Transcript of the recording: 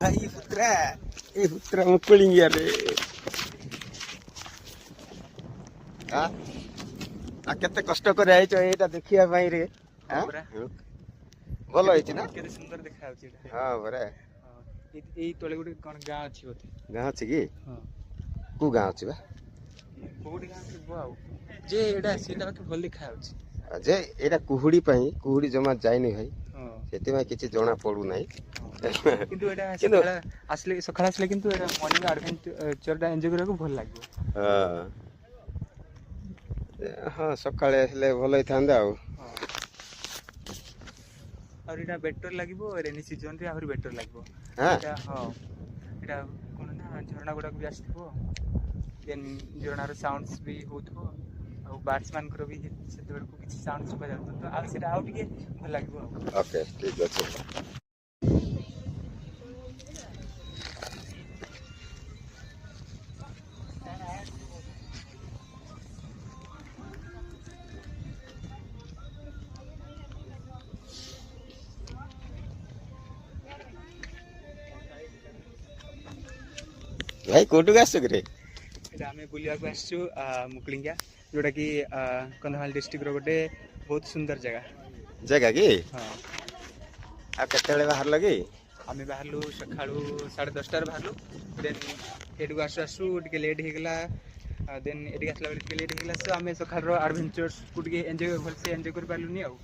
भाई पुत्रा ए पुत्रा मुकुलिंग यार आ आ केते कष्ट करे आइछ एटा देखिया भाई रे हां भलो होइछ ना केते सुंदर देखा होछि एटा हां बरे एई तळे गुटे कोन गां अछि बोते गां अछि की हां को गां अछि बा कोडी गां थिबो आउ जे एटा सीटा के भल देखा होछि जे एटा कुहुडी पई कुहुडी जमा जायनी भाई हां सेति में किछि जणा पडु नै किंतु एटा सखळा असले सखळा असले किंतु एटा मॉर्निंग एडवेंचर टा एन्जॉय करको भल लागबो हां हां सकाळे हेले भल होइथांदे आउ और एटा बेटर लागबो रेनी सीजन रे आहुरी बेटर लागबो हां एटा हां एटा कोन ना झरना गुडा भी आस्थिबो देन झरनार साउंड्स भी होथबो और बैट्समैन को भी सेते बेर को किछि साउंड सुबा जातो तो आ सेटा आउ टिके भल लागबो ओके ठीक अछि भाई कोटु गासु करे एटा हमें बुलिया को आसछु मुकलिंगा जोटा कि कंधमाल डिस्ट्रिक्ट रो गोटे बहुत सुंदर जगह की हां आ केतेले बाहर लगी आमे बाहरलु सखाळु 10:30 रे बाहरलु देन एडु आसु आसु टिके लेट हे गेला देन एडी आसला बेले टिके लेट हे गेला सो आमे सखाळ रो एडवेंचर्स को टिके एन्जॉय भल से एन्जॉय कर पालुनी आउ